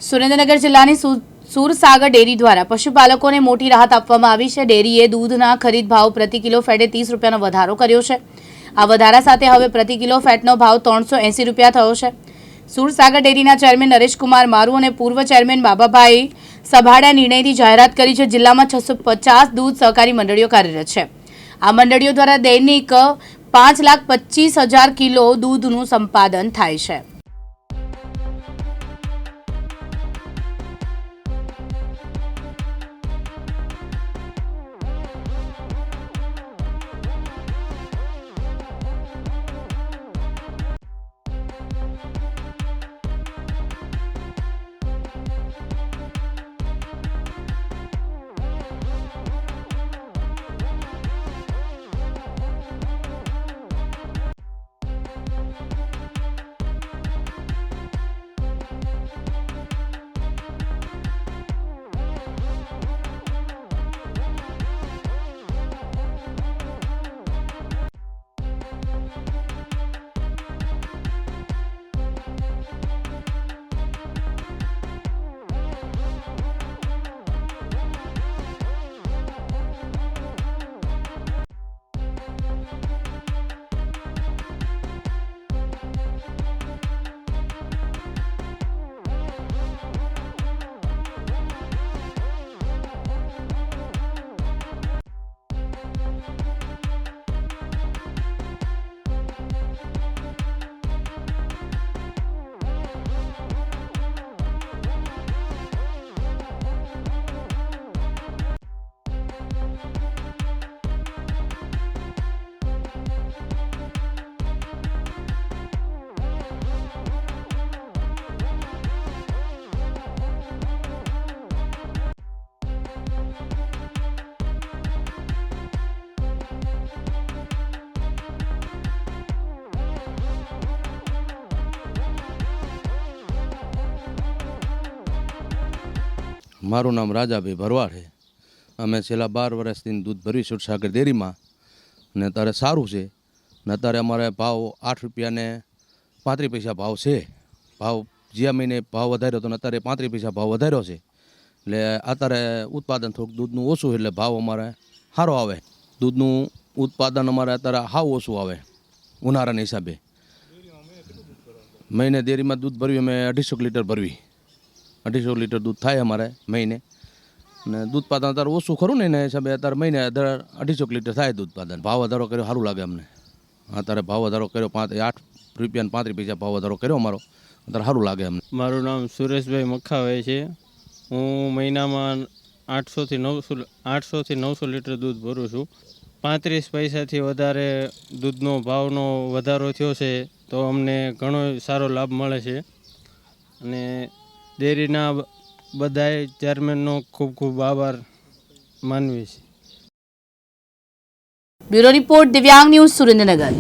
સુરેન્દ્રનગર જિલ્લાની સુરસાગર ડેરી દ્વારા પશુપાલકોને મોટી રાહત આપવામાં આવી છે। ડેરીએ દૂધના ખરીદ ભાવ પ્રતિ કિલો ફેટે 30 રૂપિયાનો વધારો કર્યો છે। આ વધારા સાથે હવે પ્રતિ કિલો ફેટનો ભાવ 380 રૂપિયા થયો છે। સુરસાગર ડેરીના ચેરમેન નરેશકુમાર મારુ અને પૂર્વ ચેરમેન બાબાભાઈ સભાડિયા નિર્ણયની જાહેરાત કરી છે। જિલ્લામાં 650 દૂધ સહકારી મંડળીઓ કાર્યરત છે। આ મંડળીઓ દ્વારા દૈનિક 5,25,000 કિલો દૂધનું સંપાદન થાય છે। મારું નામ રાજાભાઈ ભરવાડ છે। અમે છેલ્લા 12 વર્ષથી દૂધ ભરવી સુરસાગર ડેરીમાં અને અત્યારે સારું છે ને અત્યારે અમારે ભાવ 8 રૂપિયા ને 35 પૈસા ભાવ છે। ભાવ જ્યાં મહિને ભાવ વધાર્યો તો અત્યારે 35 પૈસા ભાવ વધાર્યો છે। એટલે અત્યારે ઉત્પાદન થોડુંક દૂધનું ઓછું એટલે ભાવ અમારે સારો આવે। દૂધનું ઉત્પાદન અમારે અત્યારે સાવ ઓછું આવે ઉનાળાના હિસાબે। મહિને ડેરીમાં દૂધ ભરવી અમે 250 લીટર ભરવી 250 લીટર દૂધ થાય અમારે મહિને અને દૂધ ઉત્પાદન અત્યારે ઓછું ખરું ને એના હિસાબે અત્યારે મહિને 250 લીટર થાય દૂધ ઉત્પાદન। ભાવ વધારો કર્યો સારું લાગે અમને। અત્યારે ભાવ વધારો કર્યો 8 રૂપિયા ને 35 પૈસા ભાવ વધારો કર્યો અમારો અત્યારે સારું લાગે અમને। મારું નામ સુરેશભાઈ મખાભાઈ છે। હું મહિનામાં 800 થી 900 લીટર દૂધ ભરું છું। 35 પૈસાથી વધારે દૂધનો ભાવનો વધારો થયો છે તો અમને ઘણો સારો લાભ મળે છે અને ડેરીના બધાય ચેરમેનનો ખૂબ ખૂબ આભાર માનવી છે। બ્યુરો રિપોર્ટ દિવ્યાંગ ન્યૂઝ સુરેન્દ્રનગર।